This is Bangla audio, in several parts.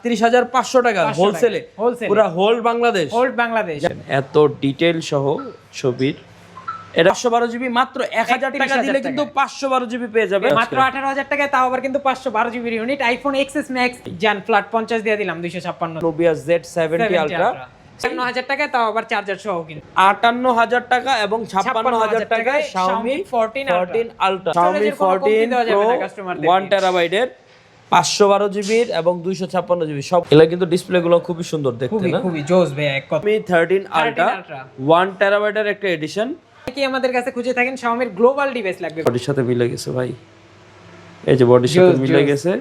30,500 টাকা হোলসেলে, পুরো হোল বাংলাদেশ। এত ডিটেইল সহ ছবির এটা 512 জিবি মাত্র 1000 টাকা দিলে কিন্তু 512 জিবি পেয়ে যাবে মাত্র 18,000 টাকায়, তাও আবার কিন্তু 512 জিবির ইউনিট। আইফোন এক্সএস ম্যাক্স জান ফ্ল্যাট 50 দিয়ে দিলাম 256। Nubia Z70 আলট্রা 56000 টাকায়, তাও আবার চার্জার সহ কিন্তু 58000 টাকা এবং 56000 টাকায় Xiaomi 14 আলট্রা, Xiaomi 14 Pro 1 টেরাবাইটের 512 জিবির এবং 256 জিবি সব। এগুলা কিন্তু ডিসপ্লে গুলো খুবই সুন্দর দেখতে না, খুবই জোস ভাই। এক কথা Xiaomi 13 আলট্রা 1 টেরাবাইটের একটা এডিশন কি আমাদের কাছে খুঁজে থাকেন। Xiaomi এর গ্লোবাল ডিভাইস লাগবে, বডির সাথে মিলে গেছে ভাই, এই যে বডির সাথে মিলে গেছে।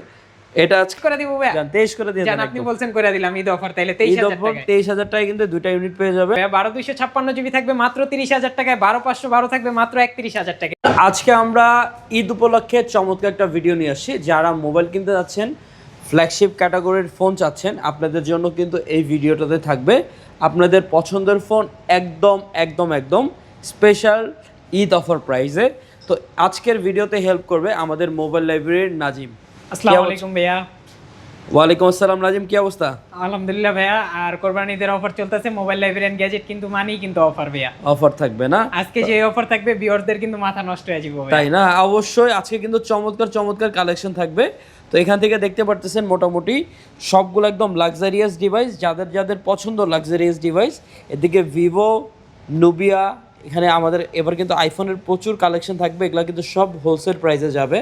এটা আজকে করে দিব ভাই, জান 23 করে দিয়ে দেন। জান আপনি বলছেন করে দিলাম ঈদ অফার, তাইলে 23000 টাকায় কিন্তু দুটো ইউনিট পেয়ে যাবে। 12256 জিবি থাকবে মাত্র 30000 টাকায়, 12512 থাকবে মাত্র 31000 টাকায়। আজকে আমরা ঈদ উপলক্ষে চমৎকার একটা ভিডিও নিয়ে আসছি। যারা মোবাইল কিনতে যাচ্ছেন, ফ্ল্যাগশিপ ক্যাটাগরির ফোন চাচ্ছেন, আপনাদের জন্য কিন্তু এই ভিডিওটাতে থাকবে আপনাদের পছন্দের ফোন একদম স্পেশাল ঈদ অফার প্রাইসে। তো আজকের ভিডিওতে হেল্প করবে আমাদের মোবাইল লাইব্রেরির নাজিম। আসসালামু আলাইকুম ভাইয়া। ওয়ালাইকুম আসসালাম নাজিম, কি অবস্থা? আলহামদুলিল্লাহ ভাইয়া। আর কোরবানি ঈদের অফার চলতেছে, মোবাইল লাইব্রেরি এন্ড গ্যাজেট কিন্তু মানেই কিন্তু অফার ভাইয়া। অফার থাকবে না আজকে যে অফার থাকবে ভিউয়ারদের কিন্তু মাথা নষ্ট হয়ে যাবে, তাই না? অবশ্যই আজকে কিন্তু চমৎকার কালেকশন থাকবে। তো এখান থেকে দেখতে পারতেছেন মোটামুটি সবগুলো একদম লাক্সারিয়াস ডিভাইস, যাদের পছন্দ লাক্সারিয়াস ডিভাইস। এদিকে ভিভো, নুবিয়া, এখানে আমাদের এবার কিন্তু আইফোনের প্রচুর কালেকশন থাকবে, এগুলো কিন্তু সব হোলসেল প্রাইসে যাবে।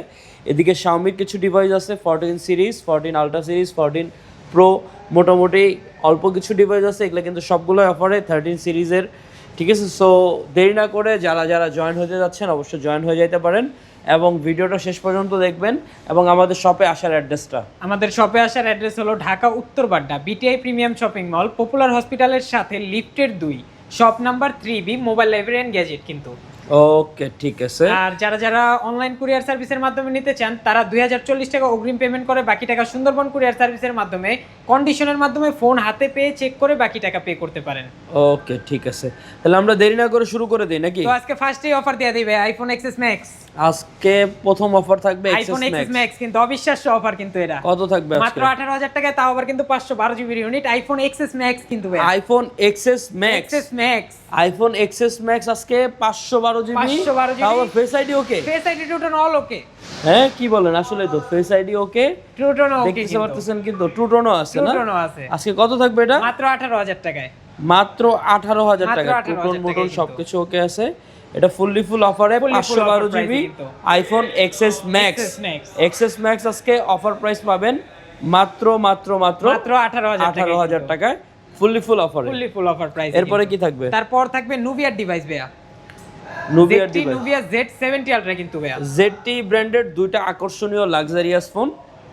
এদিকে Xiaomi কিছু ডিভাইস আছে, 14 সিরিজ, 14 আলট্রা সিরিজ, 14 প্রো, মোটামুটি অল্প কিছু ডিভাইস আছে, এগুলো কিন্তু সবগুলোই অফারে 13 সিরিজের। ঠিক আছে, সো দেরি না করে যারা জয়েন হতে যাচ্ছেন অবশ্যই জয়েন হয়ে যেতে পারেন এবং ভিডিওটা শেষ পর্যন্ত দেখবেন। এবং আমাদের শপে আসার অ্যাড্রেসটা, আমাদের শপে আসার অ্যাড্রেস হলো Dhaka Uttar Badda, BTI premium shopping mall, popular হসপিটালের সাথে লিফটের 2, shop number 3B, mobile library and gadget কিন্তু। ওকে ঠিক আছে। আর যারা অনলাইন কুরিয়ার সার্ভিসের মাধ্যমে নিতে চান তারা 2040 টাকা অগ্রিম পেমেন্ট করে বাকি টাকা সুন্দরবন কুরিয়ার সার্ভিসের মাধ্যমে কন্ডিশনের মাধ্যমে ফোন হাতে পেয়ে চেক করে বাকি টাকা পে করতে পারেন। ওকে ঠিক আছে, তাহলে আমরা দেরি না করে শুরু করে দেই নাকি? তো আজকে ফার্স্টেই অফার দিয়ে দিবে আইফোন এক্সএস ম্যাক্স। আজকে প্রথম অফার থাকবে আইফোন এক্সএস ম্যাক্স, কিন্তু অবিশ্বাস্য অফার কিন্তু এটা। কত থাকবে আজকে? মাত্র 18000 টাকায়, তাও আবার কিন্তু 512 জিবির ইউনিট। আইফোন এক্সএস ম্যাক্স কিন্তু ভাই, iPhone XS Max, iPhone XS Max আজকে 512 জিবি, তাও face ID okay, face ID two tone all okay. হ্যাঁ কি বলেন, আসলে তো face ID okay, two tone okay দেখতে পারতেছেন কিন্তু টু টোনও আছে না? টু টোনও আছে। আজকে কত থাকবে এটা? মাত্র 18000 টাকায়, মাত্র 18000 টাকা, টু টোন মোটন সবকিছু ওকে আছে। এটা ফুল অফারে 512 GB iPhone XS max, XS Max আজকে অফার প্রাইস পাবেন মাত্র 18000 টাকায়, ফুল অফারে, ফুল অফার প্রাইস। এরপরে কি থাকবে? তারপর থাকবে নুবিয়ার ডিভাইস ভাইয়া, নুবিয়া Z70 আলট্রা কিন্তু ভাইয়া। ZT ব্র্যান্ডের দুইটা আকর্ষণীয় লাক্সারিয়াস ফোন,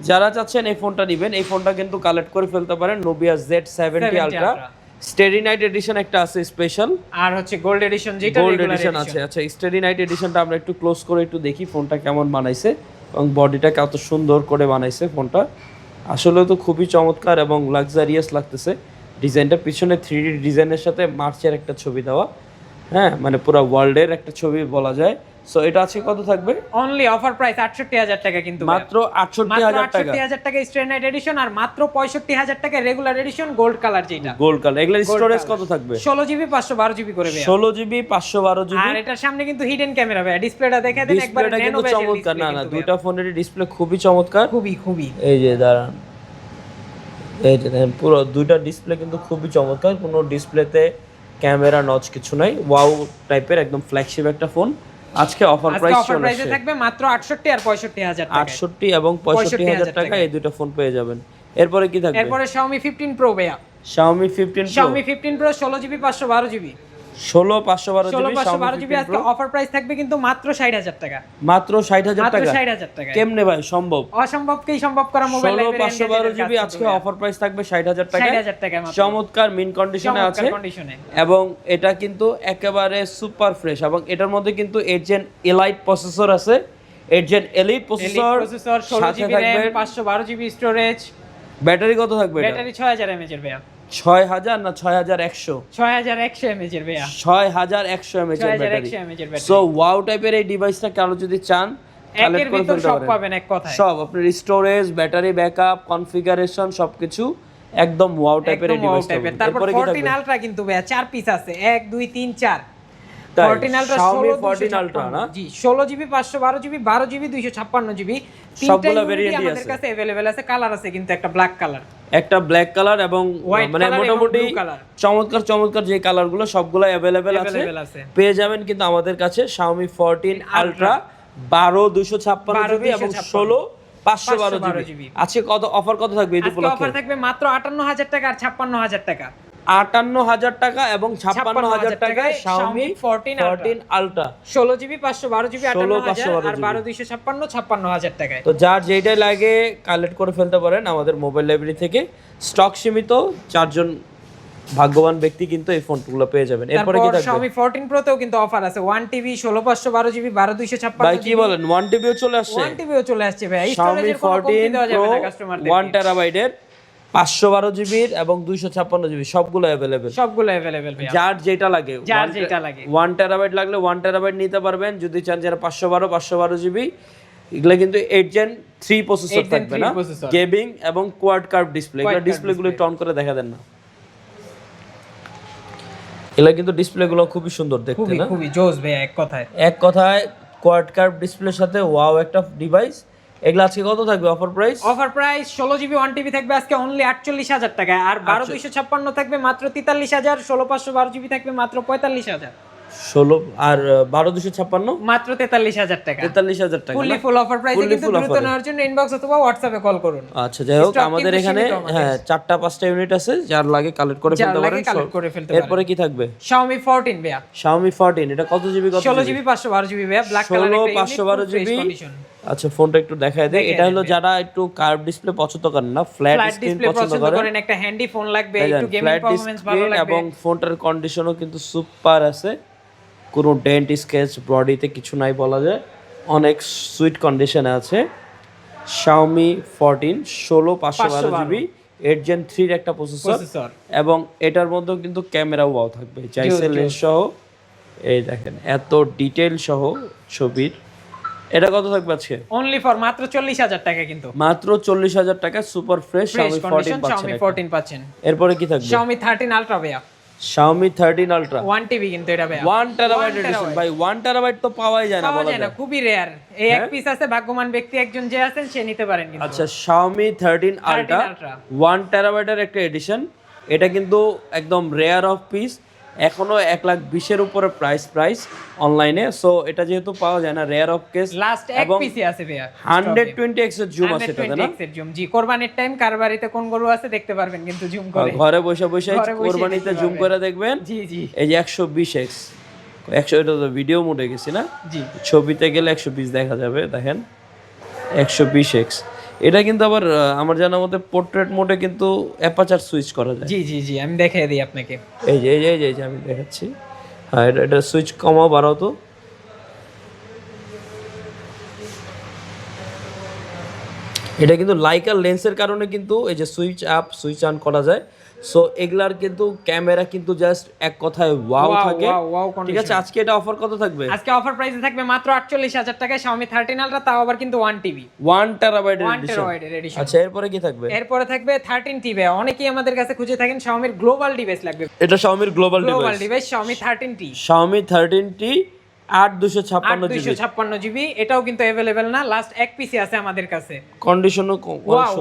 যারা চাচ্ছেন এই ফোনটা নেবেন এই ফোনটা কিন্তু কালেক্ট করে ফেলতে পারেন। Nubia Z70 ultra steady night edition একটা আছে স্পেশাল, আর হচ্ছে গোল্ড এডিশন, যেটা গোল্ড এডিশন আছে। আচ্ছা স্টেডি নাইট এডিশনটা আমরা একটু ক্লোজ করে একটু দেখি ফোনটা কেমন বানাইছে এবং বডিটা কত সুন্দর করে বানাইছে ফোনটা। আসলে তো খুবই চমৎকার এবং লাক্সারিয়াস লাগতেছে। ডিজাইনটা পিছনে 3D ডিজাইনের সাথে মার্চের একটা ছবি দেওয়া, হ্যাঁ মানে পুরো ওয়ার্ল্ডের একটা ছবি বলা যায়। সো এটা আছে কত থাকবে? অনলি অফার প্রাইস 68000 টাকা কিন্তু, মাত্র 68000 টাকা, 68000 টাকা স্টেডি নাইট এডিশন, আর মাত্র 65000 টাকা রেগুলার এডিশন গোল্ড কালার যেটা। গোল্ড কালার, এগুলা স্টোরেজ কত থাকবে? 16 জিবি 512 জিবি করে ভাই, 16 জিবি 512 জিবি। আর এটার সামনে কিন্তু হিডেন ক্যামেরা ভাই, ডিসপ্লেটা দেখে দেন একবার, ন্যানো চমৎকার। না দুইটা ফোনের ডিসপ্লে খুবই চমৎকার, খুবই। এই যে দাঁড়ান, এই যে দেখেন পুরো দুইটা ডিসপ্লে কিন্তু খুবই চমৎকার, কোনো ডিসপ্লেতে ক্যামেরা নচ কিছু নাই, ওয়াও টাইপের একদম ফ্ল্যাগশিপ একটা ফোন। আজকে অফার প্রাইস থাকবে মাত্র 68 আর 65000 টাকা, 68 এবং 65000 টাকা এই দুটো ফোন পেয়ে যাবেন। এরপরে কি থাকবে? এরপরে Xiaomi 15 Pro ভাইয়া, Xiaomi 15 Pro 16 GB 512 GB, 512 GB আজকে অফার প্রাইস থাকবে কিন্তু মাত্র 60000 টাকা, মাত্র 60000 টাকা, 60000 টাকা। কেমনে ভাই সম্ভব? অসম্ভবকেই সম্ভব করা মোবাইল লাইব্রেরি 512 জিবি আজকে অফার প্রাইস থাকবে 60000 টাকা, 60000 টাকা মাত্র। চমৎকার মিন কন্ডিশনে আছে এবং এটা কিন্তু একেবারে সুপার ফ্রেশ এবং এটার মধ্যে কিন্তু 8 জেন এলাইট প্রসেসর আছে, 8 gen elite processor, 16 GB RAM, 512 GB storage. Battery কত থাকবে? ব্যাটারি 6000 mAh এর ভাইয়া, 6000 না 6100? 6100 mAh ভাইয়া, 6100 mAh এর ব্যাটারি। সো ওয়াও টাইপের এই ডিভাইসটা কারো যদি চান একের ভিতর সব পাবেন এক কথায়। সব আপনার স্টোরেজ, ব্যাটারি ব্যাকআপ, কনফিগারেশন সবকিছু একদম ওয়াও টাইপের ডিভাইস পাবেন। তারপর 14 আলট্রা কিন্তু ভাইয়া 4 পিস আছে, 1 2 3 4। 14 আলট্রা, Xiaomi 14 Ultra না? জি 16 জিবি 512 জিবি 12 জিবি 256 জিবি, সবগুলা ভেরিয়েন্টই আমাদের কাছে अवेलेबल আছে। কালার আছে কিন্তু একটা ব্ল্যাক কালার, একটা ব্ল্যাক কালার এবং White মানে color এবং মোটামুটি blue color। চমৎকার চমৎকার যে কালারগুলো সবগুলো अवेलेबल আছে, পেয়ে যাবেন কিন্তু আমাদের কাছে Xiaomi 14 Ultra 12 256 জিবি এবং 16 512 জিবি। আজকে কত অফার কত থাকবে এই উপলক্ষে? অফার থাকবে মাত্র 58000 টাকা আর 56000 টাকা। 58000 টাকা এবং 56000 টাকায় Xiaomi 14 Ultra 16 জিবি 512 জিবি 58000 আর 512 12 56000 টাকায়। তো যার যেটাই লাগে কালেক্ট করে ফেলতে পারেন আমাদের মোবাইল লাইব্রেরি থেকে। স্টক সীমিত, 4 জন ভাগ্যবান ব্যক্তি কিন্তু এই ফোনগুলো পেয়ে যাবেন। এরপরে কি থাকবে? Xiaomi 14 Pro তেও কিন্তু অফার আছে, 1 টিবি 16 512 জিবি 12 256 ভাই কি বলেন 1 টিবিও চলে আসছে? 1 টিবিও চলে আসছে ভাই। Xiaomi স্টোরেজের কোনো কমতি 14 দেওয়া যাবে Pro না কাস্টমারদের। 1 টেরাবাইটের 512 জিবির এবং 256 জিবি সবগুলো अवेलेबल, সবগুলো अवेलेबल ভাই। যার যেটা লাগে, যার যেটা লাগে 1 টেরাবাইট লাগলে 1 টেরাবাইট নিতে পারবেন। যদি চান যারা 512 জিবি, এগুলা কিন্তু 8 Gen 3 প্রসেসর থাকবে না, গেমিং এবং কোয়াড কার্ভ ডিসপ্লে। এগুলা ডিসপ্লেগুলো একটু অন করে দেখা দেন না, এগুলা কিন্তু ডিসপ্লেগুলো খুবই সুন্দর দেখতে না, খুবই জোস ভাই। এক কথায় কোয়াড কার্ভ ডিসপ্লের সাথে ওয়াও একটা ডিভাইস। এগুলা আজকে কত থাকবে offer price? Offer price 16 GB 1 TB থাকবে আজকে অনলি 48000 টাকায়, আর 12 256 থাকবে মাত্র 43000, 16 512 জিবি থাকবে মাত্র 45000, 16 আর 12 256 মাত্র 43000 টাকা। 43000 টাকা ফুলি ফুল অফার প্রাইসে কিন্তু দ্রুত নেওয়ার জন্য ইনবক্স অথবা হোয়াটসঅ্যাপে কল করুন। আচ্ছা যাই হোক, আমাদের এখানে হ্যাঁ 4টা 5টা ইউনিট আছে, যার লাগে কালেক্ট করে ফেলতে পারেন। এরপরে কি থাকবে? Xiaomi 14 ভাইয়া। Xiaomi 14 এটা কত জিবি? 16 জিবি 512 জিবি ভাইয়া, ব্ল্যাক কালার একটা 512 জিবি। আচ্ছা ফোনটা একটু দেখায় দেই। এটা হলো যারা একটু কার্ভ ডিসপ্লে পছন্দ করেন না, ফ্ল্যাট স্ক্রিন পছন্দ করেন, একটা হ্যান্ডি ফোন লাগবে, একটু গেমিং পারফরম্যান্স ভালো লাগবে, এবং ফোনটার কন্ডিশনও কিন্তু সুপার আছে, কোনো ডেন্ট স্কেচ বডিতে কিছু নাই বলা যায়, অনেক সুইট কন্ডিশনে আছে। Xiaomi 14 16 512 জিবি 8 Gen 3 এর একটা প্রসেসর, এবং এটার মধ্যেও কিন্তু ক্যামেরা ওয়াও থাকবে, চাইছে লেন্স সহ। এই দেখেন এত ডিটেইল সহ ছবির। এটা কত থাকবে আজকে? অনলি ফর মাত্র 40000 টাকা, কিন্তু মাত্র 40000 টাকা সুপার ফ্রেশ Xiaomi 14 পাচ্ছেন। এরপরে কি থাকবে? Xiaomi 13 Ultra ভাইয়া। Xiaomi 13 Ultra 1 টিবি কিন্তু এটা ভাইয়া, 1 টেরাবাইট এডিশন। ভাই 1 টেরাবাইট তো পাওয়াই যায় না, বলা যায় না, খুবই রেয়ার। এই এক পিস আছে, ভাগ্যবান ব্যক্তি একজন যে আছেন সে নিতে পারেন কিন্তু। আচ্ছা Xiaomi 13 Ultra 1 টেরাবাইটের একটা এডিশন, এটা কিন্তু একদম রেয়ার অফ পিস, এখনো 1,20,000 এর উপরে প্রাইস অনলাইনে। সো এটা যেহেতু পাওয়া যায় না, রেয়ার অফ কেস, লাস্ট এক পিসি আছে ভাইয়া, 120x এর জুম আছে এটাতে না? 120x এর জুম, জি। কুরবানির টাইম কার বাড়িতে কোন গরু আছে দেখতে পারবেন কিন্তু জুম করে, ঘরে বসে বসে কুরবানিতে জুম করে দেখবেন। জি জি, এই যে 120x 100, এটা তো ভিডিও মোডে গেছি না, জি। ছবিতে গেলে 120 দেখা যাবে, দেখেন 120x। এটা কিন্তু আবার আমার জানার মতে পোর্ট্রেট মোডে কিন্তু অ্যাপারচার সুইচ করা যায়। জি জি জি, আমি দেখিয়ে দিই আপনাকে। এই যে এই যে আমি দেখাচ্ছি, হ্যাঁ এটা সুইচ কমাও বাড়াও তো। এটা কিন্তু লাইকার লেন্সের কারণে কিন্তু এই যে সুইচ আপ সুইচ অন করা যায়। সো এগুলার কিন্তু ক্যামেরা কিন্তু জাস্ট এক কথায় ওয়াও থাকে, ঠিক আছে। আজকে এটা অফার কত থাকবে? আজকে অফার প্রাইসে থাকবে মাত্র 48000 টাকায় Xiaomi 13 Ultra, তাও আবার কিন্তু 1 টিবি 1 টেরাবাইটের এডিশন। আচ্ছা এরপরে কি থাকবে? এরপরে থাকবে 13 টিবি। অনেকেই আমাদের কাছে খুঁজে থাকেন Xiaomi এর গ্লোবাল ডিভাইস লাগবে। এটা Xiaomi এর global device Xiaomi 13T। Xiaomi 13T 8 GB, এটাও কিন্তু अवेलेबल না, লাস্ট এক পিসি আছে আমাদের কাছে। কন্ডিশনও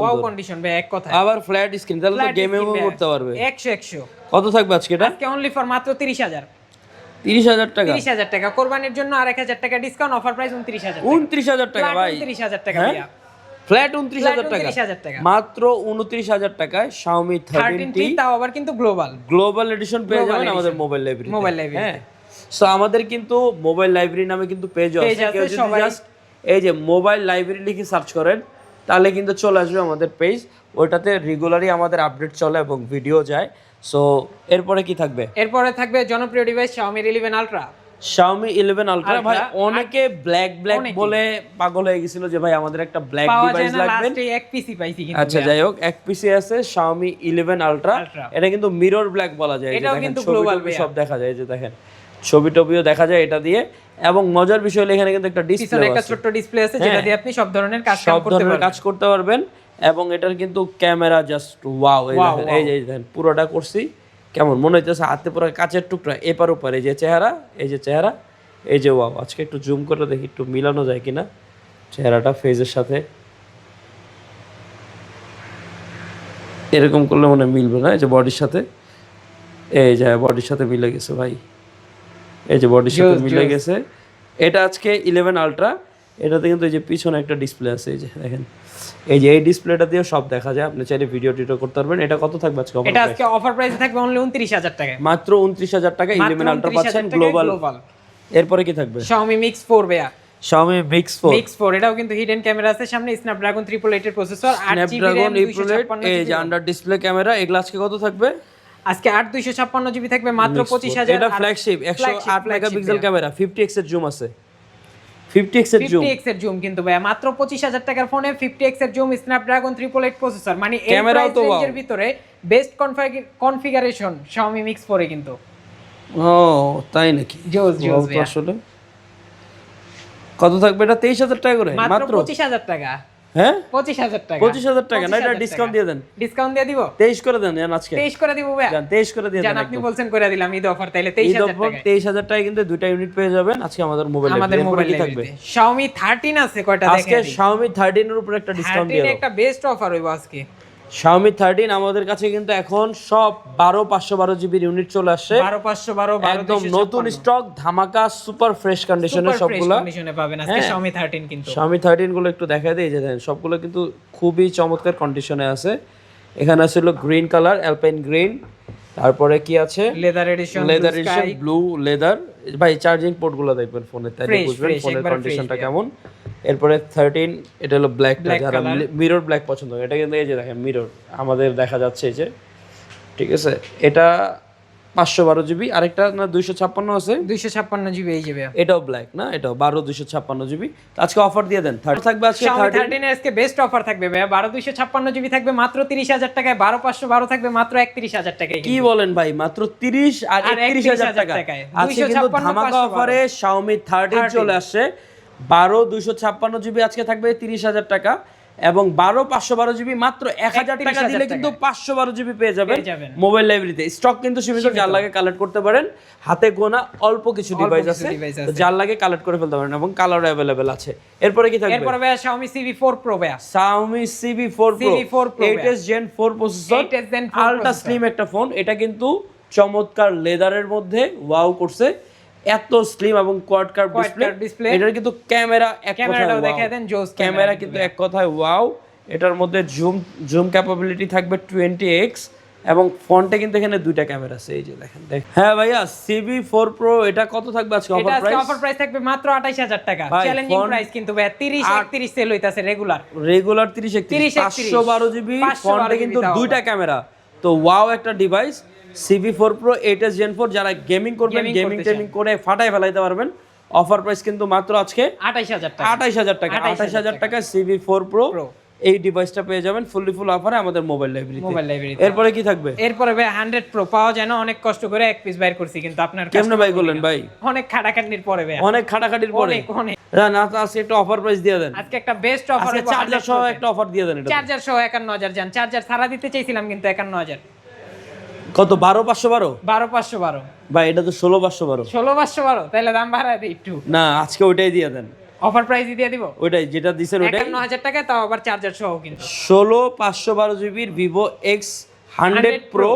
ওয়াও কন্ডিশন ভাই, এক কথা। আবার ফ্ল্যাট স্ক্রিন, তাহলে তো গেমিং করতে পারবে। 100 কত থাকবে আজকে এটা? আজকে অনলি ফর মাত্র 30000 টাকা। 30000 টাকা কোরবানির জন্য, আর 1000 টাকা ডিসকাউন্ট, অফার প্রাইস 29000 টাকা। 29000 টাকা ভাই, 29000 টাকা ভাইয়া, ফ্ল্যাট 29000 টাকা, 29000 টাকা, মাত্র 29000 টাকায় Xiaomi 13T, তাও আবার কিন্তু গ্লোবাল এডিশন পেয়ে যাবেন আমাদের মোবাইল লাইব্রেরি। হ্যাঁ, সো আমাদের কিন্তু মোবাইল লাইব্রেরি নামে কিন্তু পেজও আছে, কেউ যদি জাস্ট এই যে মোবাইল লাইব্রেরি লিখে সার্চ করেন তাহলে কিন্তু চলে আসবে আমাদের পেজ, ওইটাতে রেগুলারই আমাদের আপডেট চলে এবং ভিডিও যায়। সো এরপরে কি থাকবে? এরপরে থাকবে জনপ্রিয় device Xiaomi 11 Ultra। Xiaomi 11 Ultra ভাই, অনেকে ব্ল্যাক বলে পাগল হয়ে গেছিল যে ভাই আমাদের একটা ব্ল্যাক ডিভাইস লাগবে, লাস্টে এক পিসি পাইছি কিন্তু। আচ্ছা যাই হোক, এক পিসি আছে Xiaomi 11 Ultra, এটা কিন্তু মিরর ব্ল্যাক বলা যায়, এটাও কিন্তু গ্লোবাল সব দেখা যায়, যে দেখেন ছবি টবিও দেখা যায় এটা দিয়ে। এবং মজার বিষয় হলো এখানে কিন্তু একটা পিছনে ডিসপ্লে একটা আছে, ছোট্ট ডিসপ্লে আছে যেটা দিয়ে আপনি সব ধরনের কাজ সব করতে ধরনের পারবেন। কাজ করতে পারবেন। এবং এটার কিন্তু ক্যামেরা জাস্ট ওয়াও, এই যে দেখেন পুরোটা করছি, কেমন মনে হইতেছে হাতে পুরো কাচের টুকরা, এপার ওপার এই যে চেহারা, এই যে চেহারা, এই যে ওয়াও। আজকে একটু জুম করে দেখি একটু মিলানো যায় কিনা চেহারাটা ফেজের সাথে। এরকম করলে মনে হয় মিলবে না, এই যে বডির সাথে, এই যে বডির সাথে মিলে গেছে ভাই, এই যে বডির সাথে মিলে গেছে। এটা আজকে 11 আলট্রা, এটাতে কিন্তু এই যে পিছনে একটা ডিসপ্লে আছে, এই যে দেখেন, এই যে এই ডিসপ্লেটা দিয়ে সব দেখা যায়। আপনি চাইলে ভিডিও টিডিও করতে পারবেন। এটা কত থাকবে আজকে? এটা আজকে অফার প্রাইসে থাকবে অনলি 29000 টাকায়, মাত্র 29000 টাকা 11 আলট্রা পাচ্ছেন গ্লোবাল। এরপরে কি থাকবে? Xiaomi Mix 4 ভাইয়া, Xiaomi Mix 4, এটাও কিন্তু হিডেন ক্যামেরা আছে সামনে, Snapdragon 888 এর প্রসেসর, 8GB RAM, 256 এই যে আন্ডার ডিসপ্লে ক্যামেরা। এগুলো আজকে কত থাকবে? আজকে 256GB থাকবে মাত্র 25000। এটা ফ্ল্যাগশিপ 108 মেগাপিক্সেল ক্যামেরা, 50x এর জুম আছে, 50x এর জুম, 50x এর জুম কিন্তু ভাইয়া মাত্র 25000 টাকার ফোনে 50x এর জুম, Snapdragon 888 প্রসেসর, মানে এই ক্যামেরাও প্রাইস তো রেঞ্জের ভিতরে বেস্ট কনফিগারেশন Xiaomi Mix 4 এ কিন্তু। ও তাই নাকি? জোস ভাইয়া। আসলে কত থাকবে এটা? 23000 টাকা করে মাত্র 25000 টাকা। হ্যাঁ 25000 টাকা, 25000 টাকা না, এটা ডিসকাউন্ট দিয়ে দেন, ডিসকাউন্ট দিয়ে দিব, 23 করে দেন জান আজকে, 23 করে দিব ভাইয়া, জান 23 করে দিয়ে দেন। জান আপনি বলছেন করে দিলাম ঈদ অফার, তাইলে ঈদ 23000 অফার টাকা 23000 টাকা কিন্তু দুইটা ইউনিট পেয়ে যাবেন আজকে আমাদের মোবাইলে। আমাদের মোবাইলে কি থাকবে? Xiaomi 13 আছে কয়টা দেখেন আজকে Xiaomi 13 এর উপর একটা ডিসকাউন্ট দিয়ে 13 দাও। একটা বেস্ট অফার হইবো আজকে। Xiaomi 13 আমাদের কাছে কিন্তু এখন সব 12 জিবির ইউনিট চলে আসছে, 12512 একদম নতুন স্টক, ধামাকা, সুপার ফ্রেশ কন্ডিশনে সবগুলা কন্ডিশনে পাবেন আজকে Xiaomi 13 কিন্তু। Xiaomi 13 গুলো একটু দেখাই দেই, যে দেখেন সবগুলো কিন্তু খুবই চমৎকার কন্ডিশনে আছে। এখানে আছে হলো গ্রিন কালার, অ্যালপাইন গ্রিন, তারপরে কি আছে লেদার এডিশন, ব্লু লেদার। ভাই চার্জিং পোর্ট গুলো দেখবেন ফোনে, তাহলে বুঝবেন ফোনের কন্ডিশনটা কেমন। এরপরে 13 এটা হলো ব্ল্যাক, যারা মিরর ব্ল্যাক পছন্দ করে, এটা কিন্তু এই যে দেখেন মিরর আমাদের দেখা যাচ্ছে, এই যে ঠিক আছে। এটা 512 জিবি, আরেকটা না 256 আছে, 256 জিবি এই যাবে, এটাও ব্ল্যাক না, এটাও 256 জিবি। আজকে অফার দিয়ে দেন, 30 থাকবে আজকে। 13 এর আজকে বেস্ট অফার থাকবে ভাই, 256 জিবি থাকবে মাত্র 30000 টাকায়, 12512 থাকবে মাত্র 31000 টাকায়। কি বলেন ভাই, মাত্র 30 আর 31000 টাকা আজকে কিন্তু ধামাকা অফারে Xiaomi 13 চলে আসছে। 256 জিবি আজকে থাকবে 30000 টাকা, এবং 512 জিবি মাত্র 1000 টাকা দিলে কিন্তু 512 জিবি পেয়ে যাবেন মোবাইল লাইব্রেরিতে। স্টক কিন্তু সীমিত, যার লাগে কালেক্ট করতে পারেন, হাতে গোনা অল্প কিছু ডিভাইস আছে, যার লাগে কালেক্ট করে ফেলতে পারেন, এবং কালার अवेलेबल আছে। এরপরে কি থাকবে? এরপরে ভাই Xiaomi CV4 Pro ভাই, Xiaomi CV4 Pro 8s Gen 4 processor, ultra slim একটা ফোন। এটা কিন্তু চমৎকার লেদারের মধ্যে ওয়াও করছে, এত স্লিম এবং কোয়াড কার্ভ ডিসপ্লে। এটার কিন্তু ক্যামেরা এক কথায় ওয়াও, ক্যামেরা কিন্তু এক কথায় ওয়াও। এটার মধ্যে জুম ক্যাপাবিলিটি থাকবে 20x, এবং ফ্রন্টে কিন্তু এখানে দুইটা ক্যামেরা আছে, এই যে দেখেন। হ্যাঁ ভাইয়া CV4 Pro এটা কত থাকবে আজকে অফার প্রাইস? অফার প্রাইস থাকবে মাত্র 28000 টাকা, চ্যালেঞ্জিং প্রাইস কিন্তু ভাই, 30 31 সেল হইতাছে রেগুলার 30 31 512 জিবি, ফ্রন্টে কিন্তু দুইটা ক্যামেরা, তো ওয়াও একটা device. CV4 Pro 8s Gen 4 যারা গেমিং করবেন, গেমিং করে ফাটায় ফেলাইতে পারবেন। অফার প্রাইস কিন্তু মাত্র আজকে 28000 টাকা 28000 টাকা CV4 Pro এই ডিভাইসটা পেয়ে যাবেন ফুল অফারে আমাদের মোবাইল লাইব্রেরিতে। এরপরে কি থাকবে? এরপরে ভাই 100 Pro পাওয়া যায় না, অনেক কষ্ট করে এক পিস বাইর করছি, কিন্তু আপনার কেমনে বাই করলেন ভাই? অনেক খাটাখাটনির পরে ভাই, অনেক খাটাখাটির পরে না, আজকে একটা অফার প্রাইস দিয়ে দেন। আজকে একটা বেস্ট অফার, আজকে চার্জার সহ একটা অফার দিয়ে দেন। এটা চার্জার সহ 51000 জান, চার্জার সারা দিতে চাইছিলাম কিন্তু 51000। কত? 12512 12512 ভাই, এটা তো 16512। 16512 তাহলে দাম বাড়ায় দিই একটু না, আজকে ওইটাই দিয়ে দেন, অফার প্রাইস দিয়ে দিব, ওইটাই যেটা দিছেন ওইটাই 51000 টাকা, তাও আবার চার্জার সহ কিন্তু। 16512 জিবির Vivo X100 Pro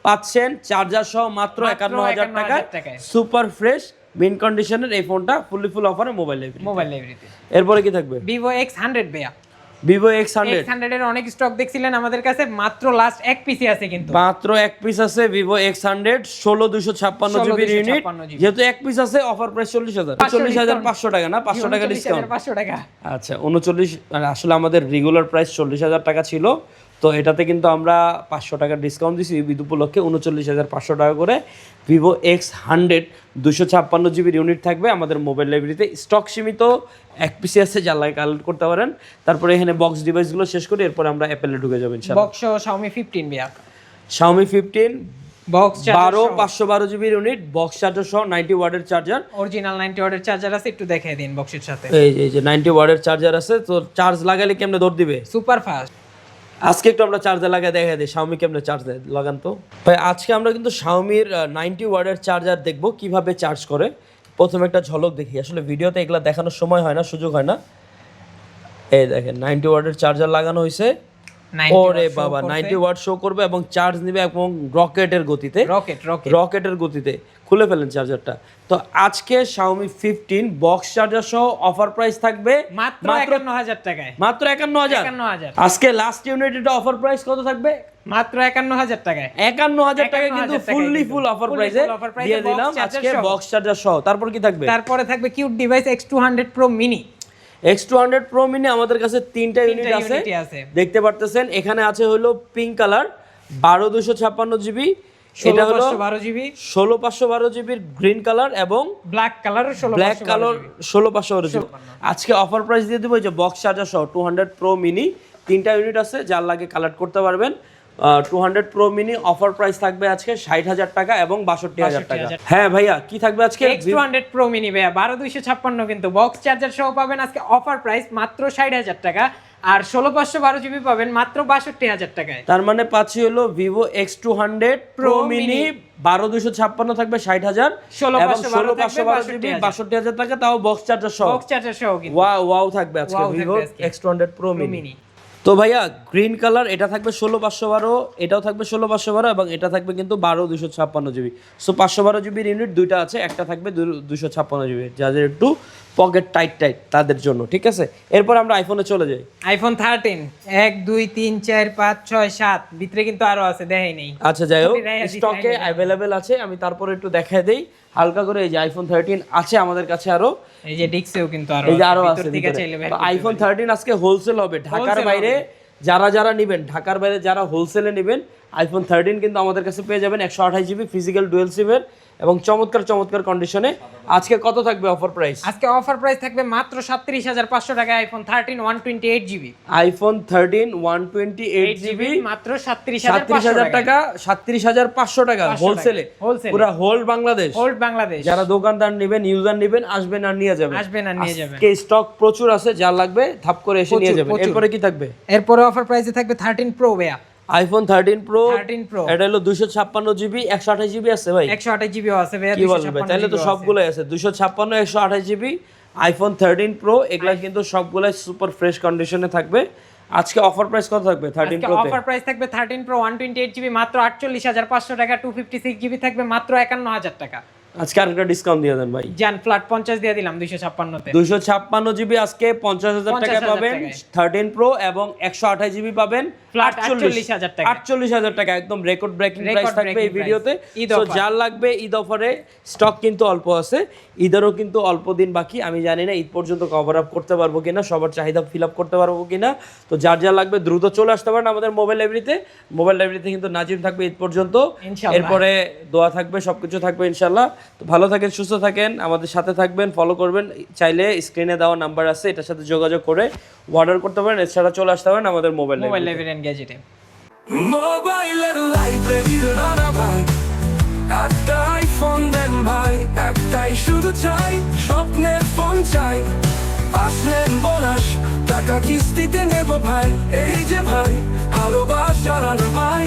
পাচ্ছেন চার্জার সহ মাত্র 51000 টাকায়, সুপার ফ্রেশ মিন কন্ডিশনের এই ফোনটা ফুল অফারে মোবাইল লাইব্রেরিতে। এরপরে কি থাকবে? Vivo X100 ভাইয়া, Vivo X100 এর অনেক স্টক দেখছিলেন আমাদের কাছে, মাত্র লাস্ট এক পিসই আছে কিন্তু, মাত্র এক পিস আছে Vivo X100 16256 জিবির ইউনিট। যেহেতু এক পিস আছে, অফার প্রাইস 40500 টাকা না, 500 টাকা ডিসকাউন্ট। 500 টাকা আচ্ছা 39, আসলে আমাদের রেগুলার প্রাইস 40000 টাকা ছিল, তো এটাতে কিন্তু আমরা 500 টাকা ডিসকাউন্ট দিছি ঈদ উপলক্ষে, 39500 টাকা করে Vivo X100 256 জিবির ইউনিট থাকবে আমাদের মোবাইল লাইব্রেরিতে। স্টক সীমিত, এক পিসি আছে, যার লাগে কালেক্ট করতে পারেন। তারপরে এখানে বক্স ডিভাইসগুলো শেষ করি, এরপরে আমরা অ্যাপেলে ঢুকে যাবো ইনশাআল্লাহ। বক্স Xiaomi 15 ভাইয়া, Xiaomi 15 বক্স 512 জিবির ইউনিট, বক্স চার্জার সহ 90 ওয়াটের চার্জার, অরিজিনাল 90 ওয়াটের চার্জার আছে, একটু দেখিয়ে দিন বক্সের সাথে। এই যে 90 ওয়াটের চার্জার আছে। তো চার্জ লাগালে কেমনে দৌড় দিবে? Super fast. আজকে একটু আমরা চার্জার লাগিয়ে দেখা দিই Xiaomi কেমনে চার্জ দেয়, লাগান তো ভাই। আজকে আমরা কিন্তু Xiaomiর 90 ওয়াটের চার্জার দেখব কিভাবে চার্জ করে। প্রথমে একটা ঝলক দেখি, আসলে ভিডিওতে এগুলা দেখানোর সময় হয় না, সুযোগ হয় না। এই দেখেন 90 ওয়াটের চার্জার লাগানো হয়েছে। ওরে বাবা, 90 ওয়াট শো করবে এবং চার্জ নেবে এবং রকেটের গতিতে, রকেটের গতিতে। খুলে ফেলেন চার্জারটা। তো আজকে Xiaomi 15 বক্স চার্জার সহ অফার প্রাইস থাকবে মাত্র 51000 টাকায়, মাত্র 51000। আজকে লাস্ট ইউনিট এটা অফার প্রাইস কত থাকবে? মাত্র 51000 টাকায়। 51000 টাকা কিন্তু ফুল অফার প্রাইসে দিয়ে দিলাম আজকে বক্স চার্জার সহ। তারপর কি থাকবে? তারপরে থাকবে cute device X200 Pro Mini। X200 Pro Mini আমাদের কাছে 3টা ইউনিট আছে, দেখতে পারতেছেন। এখানে আছে হলো পিঙ্ক কালার 12256 জিবি, এটা হলো 16512 জিবির গ্রিন কালার এবং ব্ল্যাক কালার 16512 জিবি। আজকে অফার প্রাইস দিয়ে দেব এই যে বক্স চার্জার সহ 200 Pro Mini, 3টা ইউনিট আছে, যার লাগে কালেক্ট করতে পারবেন। 200 Pro Mini অফার প্রাইস থাকবে আজকে 60000 টাকা এবং 62000 টাকা। হ্যাঁ ভাইয়া, কি থাকবে আজকে? X200 Pro Mini ভাইয়া 12256 কিন্তু বক্স চার্জার সহ পাবেন আজকে অফার প্রাইস মাত্র 60000 টাকা, আর 16512 জিবি পাবেন মাত্র 62000 টাকায়। তার মানে পাচ্ছি হলো Vivo X200 Pro Mini 12256 থাকবে 60000 এবং 16512 জিবি 62000 টাকা, তাও বক্স চার্জার সহ। কিন্তু ওয়াও থাকবে আজকে Vivo X200 Pro Mini। তো ভাইয়া গ্রিন কালার এটা থাকবে 16512, এটাও থাকবে 16512 এবং এটা থাকবে কিন্তু 12256 জিবি। সো 512 জিবির ইউনিট দুইটা আছে, একটা থাকবে 256 জিবি, যাদের একটু পকেট টাইট তাদের জন্য, ঠিক আছে। এরপর আমরা আইফোনে চলে যাই। আইফোন 13 1 2 3 4 5 6 7 ভিতরে কিন্তু আরো আছে, দেখাই নেই। আচ্ছা যাই হোক, স্টকে अवेलेबल আছে। আমি তারপরে একটু দেখাই দেই হালকা করে। এই যে আইফোন 13 আছে আমাদের কাছে আরো, এই যে ডিক্সেও কিন্তু আরো আছে। তো আইফোন 13 আজকে হোলসেল হবে ঢাকার বাইরে। যারা নেবেন, ঢাকার বাইরে যারা হোলসেলে নেবেন, আইফোন 13 কিন্তু আমাদের কাছে পেয়ে যাবেন 128 জিবি ফিজিক্যাল ডুয়াল সিমের এবং চমৎকার কন্ডিশনে। আজকে কত থাকবে অফার প্রাইস? আজকে অফার প্রাইস থাকবে মাত্র 37500 টাকায় আইফোন 13 128 জিবি। আইফোন 13 128 জিবি মাত্র 37500 টাকা, 37500 টাকা হোলসেলে, পুরো হোল বাংলাদেশ। যারা দোকানদার নেবেন, ইউজার নেবেন, আসবেন আর নিয়ে যাবেন। আজকে স্টক প্রচুর আছে, যা লাগবে ধাপ করে এসে নিয়ে যাবেন। এরপরে কি থাকবে? এরপরে অফার প্রাইসে থাকবে 13 প্রো ভাইয়া। আইফোন 13 প্রো এটা হলো 256 জিবি, 128 জিবি আছে ভাই, 128 জিবিও আছে ভাই। কি বলবে, তাহলে তো সবগুলাই আছে 256 128 জিবি আইফোন 13 প্রো। এগুলা কিন্তু সবগুলাই সুপার ফ্রেশ কন্ডিশনে থাকবে। আজকে অফার প্রাইস কত থাকবে 13 প্রো তে? অফার প্রাইস থাকবে 13 প্রো 128 জিবি মাত্র 48500 টাকা, 256 জিবি থাকবে মাত্র 51000 টাকা। আজকে আরেকটা ডিসকাউন্ট দিয়ে দেন ভাই, জান ফ্ল্যাট 50 দিয়ে দিলাম 256 তে। 256 জিবি আজকে 50000 টাকা পাবেন 13 প্রো এবং 128 জিবি পাবেন ফ্ল্যাট 48000 টাকা। 48000 টাকা, একদম রেকর্ড ব্রেকিং প্রাইস থাকবে এই ভিডিওতে। সো যার লাগবে ঈদ অফারে স্টক কিন্তু অল্প আছে, ঈদেরও কিন্তু অল্প দিন বাকি। আমি জানি না ঈদ পর্যন্ত কভার আপ করতে পারবো কিনা, সবার চাহিদা ফিল আপ করতে পারবো কিনা। তো যার যা লাগবে দ্রুত চলে আসতে পারেন আমাদের মোবাইল লাইব্রেরিতে কিন্তু নাজিম থাকবে ঈদ পর্যন্ত। এরপরে দোয়া থাকবে, সবকিছু থাকবে ইনশাআল্লাহ। তো ভালো থাকেন, সুস্থ থাকেন, আমাদের সাথে থাকবেন, ফলো করবেন। চাইলে স্ক্রিনে দেওয়া নাম্বার আছে, এটার সাথে যোগাযোগ করে অর্ডার করতে পারেন। এছাড়া চলে আসতে পারেন আমাদের মোবাইল লাইব্রেরি এন্ড গ্যাজেটে। মোবাইলের লাইব্রেরি রানা ভাই, একটা আইফোন দেন ভাই, একটাই শুধু চাই, স্বপ্নের ফোন চাই। আসলেন বোনাস, টাকা কিস্তিতে নেব ভাই, এই যে ভাই ভালোবাসার ভাই।